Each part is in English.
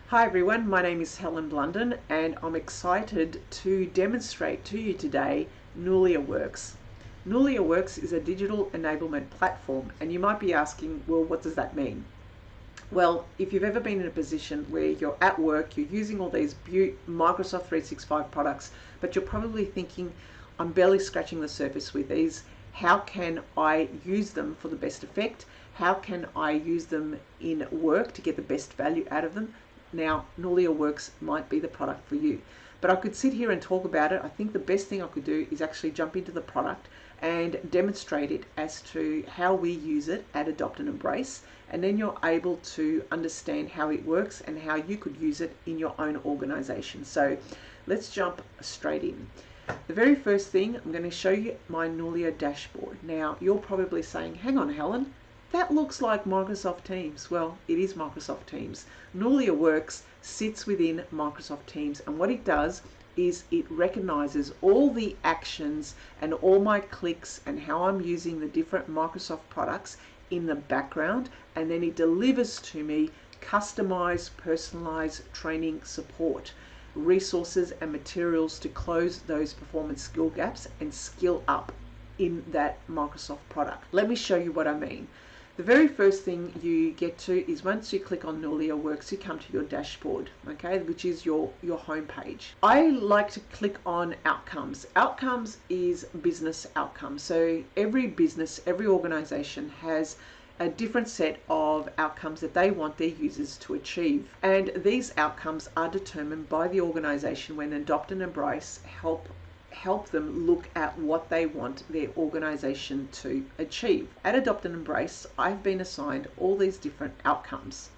Hi everyone, my name is Helen Blunden and I'm excited to demonstrate to you today Nulia Works. Nulia Works is a digital enablement platform, and you might be asking, well, what does that mean? Well, if you've ever been in a position where you're at work, you're using all these Microsoft 365 products, but you're probably thinking, I'm barely scratching the surface with these. How can I use them for the best effect? How can I use them in work to get the best value out of them? Now, Nulia Works might be the product for you. But I could sit here and talk about it. I think the best thing I could do is actually jump into the product and demonstrate it as to how we use it at Adopt and Embrace. And then you're able to understand how it works and how you could use it in your own organization. So let's jump straight in. The very first thing, I'm going to show you my Nulia dashboard. Now, you're probably saying, hang on, Helen, that looks like Microsoft Teams. Well, it is Microsoft Teams. Nulia Works sits within Microsoft Teams, and what it does is it recognizes all the actions and all my clicks and how I'm using the different Microsoft products in the background, and then it delivers to me customized, personalized training support, resources and materials to close those performance skill gaps and skill up in that Microsoft product. Let me show you what I mean. The very first thing you get to is once you click on Nulia Works, you come to your dashboard, okay, which is your home page. I like to click on outcomes. Outcomes is business outcomes. So every business, every organization has a different set of outcomes that they want their users to achieve. And these outcomes are determined by the organization when Adopt and Embrace help them look at what they want their organization to achieve. At Adopt and Embrace, I've been assigned all these different outcomes.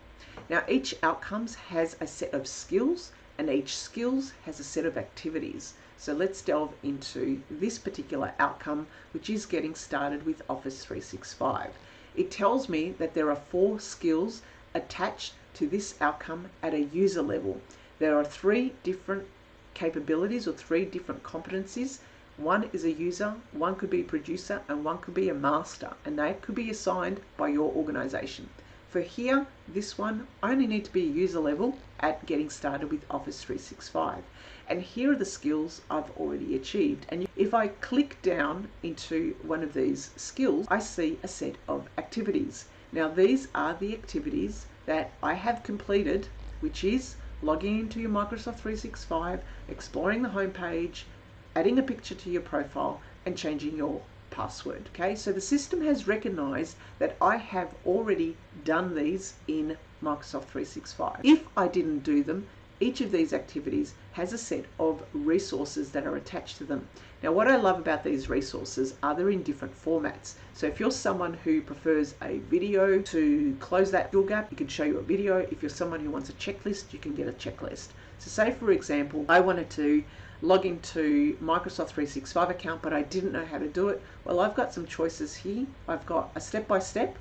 Now, each outcomes has a set of skills, and each skills has a set of activities. So let's delve into this particular outcome, which is getting started with Office 365. It tells me that there are 4 skills attached to this outcome at a user level. There are 3 different capabilities or 3 different competencies. One is a user, one could be a producer, and one could be a master, and they could be assigned by your organization. For here, this one, I only need to be a user level at getting started with Office 365. And here are the skills I've already achieved. And if I click down into one of these skills, I see a set of activities. Now, these are the activities that I have completed, which is logging into your Microsoft 365, exploring the home page, adding a picture to your profile, and changing your password. Okay, so the system has recognized that I have already done these in Microsoft 365. If I didn't do them, each of these activities has a set of resources that are attached to them. Now, what I love about these resources are they're in different formats. So if you're someone who prefers a video to close that skill gap, you can show you a video. If you're someone who wants a checklist, you can get a checklist. So say, for example, I wanted to log into Microsoft 365 account, but I didn't know how to do it. Well, I've got some choices here. I've got a step-by-step,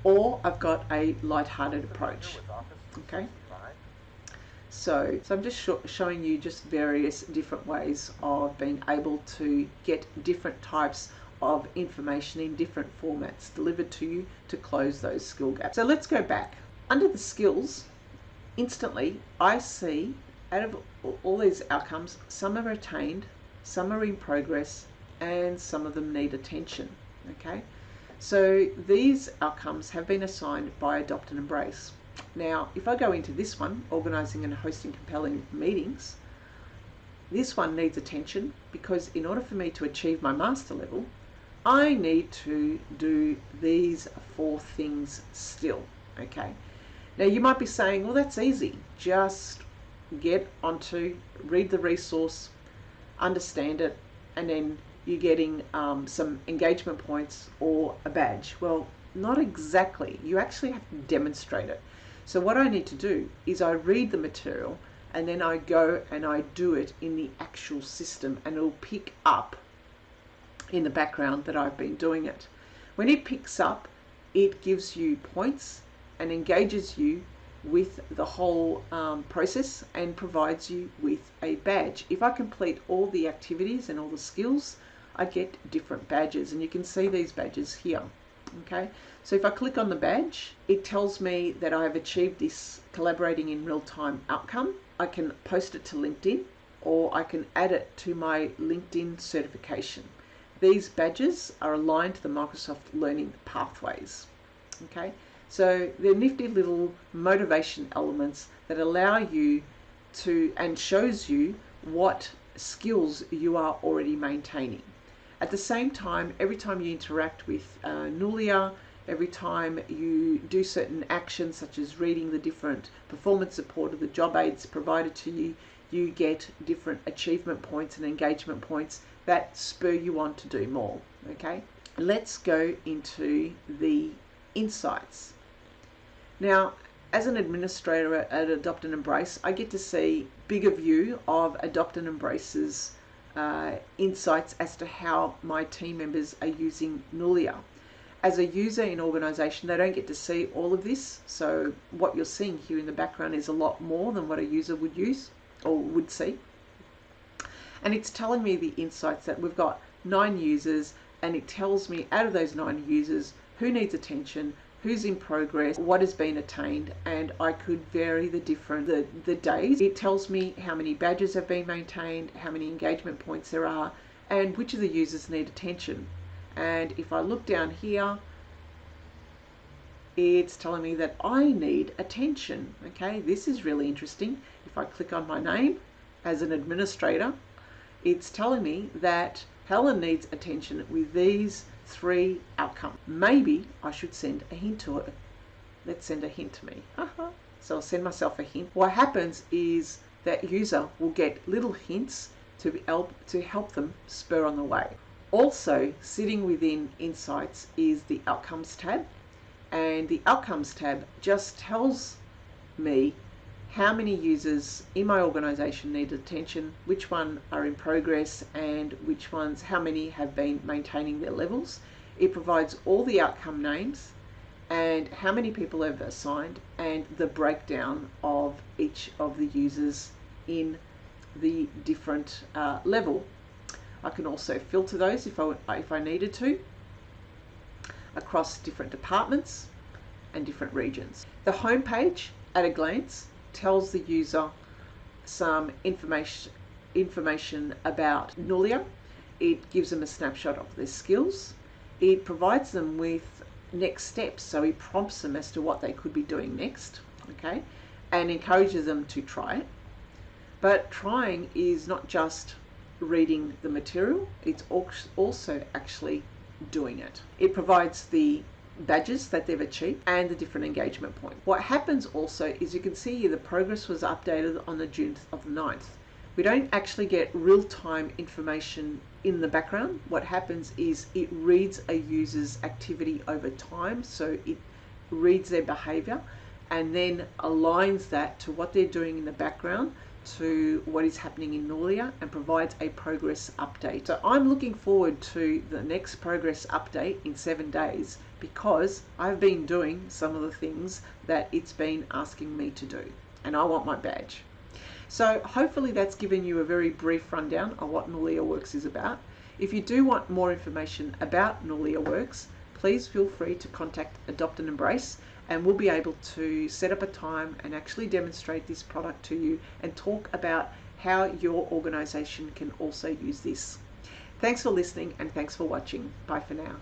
or I've got a light-hearted approach. Okay. So I'm just showing you just various different ways of being able to get different types of information in different formats delivered to you to close those skill gaps. So let's go back. Under the skills, instantly I see out of all these outcomes, some are attained, some are in progress, and some of them need attention. Okay, so these outcomes have been assigned by Adopt and Embrace. Now, if I go into this one, organizing and hosting compelling meetings, this one needs attention because in order for me to achieve my master level, I need to do these 4 things still. Okay. Now, you might be saying, well, that's easy. Just get onto, read the resource, understand it, and then you're getting some engagement points or a badge. Well, not exactly. You actually have to demonstrate it. So what I need to do is I read the material and then I go and I do it in the actual system, and it'll pick up in the background that I've been doing it. When it picks up, it gives you points and engages you with the whole process and provides you with a badge. If I complete all the activities and all the skills, I get different badges, and you can see these badges here. Okay, so if I click on the badge, it tells me that I have achieved this collaborating in real-time outcome. I can post it to LinkedIn, or I can add it to my LinkedIn certification. These badges are aligned to the Microsoft Learning Pathways. Okay, so they're nifty little motivation elements that allow you to, and shows you what skills you are already maintaining. At the same time, every time you interact with Nulia, every time you do certain actions such as reading the different performance support of the job aids provided to you, you get different achievement points and engagement points that spur you on to do more. Okay, let's go into the insights. Now, as an administrator at Adopt and Embrace, I get to see bigger view of Adopt and Embrace's insights as to how my team members are using Nulia. As a user in organisation, they don't get to see all of this, so what you're seeing here in the background is a lot more than what a user would use or would see. And it's telling me the insights that we've got 9 users, and it tells me out of those 9 users who needs attention, who's in progress, what has been attained, and I could vary the days. It tells me how many badges have been maintained, how many engagement points there are, and which of the users need attention. And if I look down here, it's telling me that I need attention. Okay, this is really interesting. If I click on my name as an administrator, it's telling me that Helen needs attention with these 3 outcomes. Maybe I should send a hint to her. Let's send a hint to me. So I'll send myself a hint. What happens is that user will get little hints to help them spur on the way. Also, sitting within Insights is the Outcomes tab, and the Outcomes tab just tells me how many users in my organisation need attention, which one are in progress, and which ones, how many have been maintaining their levels. It provides all the outcome names and how many people have assigned and the breakdown of each of the users in the different level. I can also filter those if I needed to across different departments and different regions. The home page at a glance tells the user some information about Nulia. It gives them a snapshot of their skills. It provides them with next steps, so it prompts them as to what they could be doing next, okay, and encourages them to try it. But trying is not just reading the material, it's also actually doing it. It provides the badges that they've achieved and the different engagement points. What happens also is you can see here the progress was updated on the June of the 9th. We don't actually get real-time information in the background. What happens is it reads a user's activity over time, so it reads their behavior and then aligns that to what they're doing in the background to what is happening in Nulia and provides a progress update. So I'm looking forward to the next progress update in 7 days because I've been doing some of the things that it's been asking me to do and I want my badge. So hopefully that's given you a very brief rundown of what Nulia Works is about. If you do want more information about Nulia Works, please feel free to contact Adopt and Embrace and we'll be able to set up a time and actually demonstrate this product to you and talk about how your organisation can also use this. Thanks for listening and thanks for watching. Bye for now.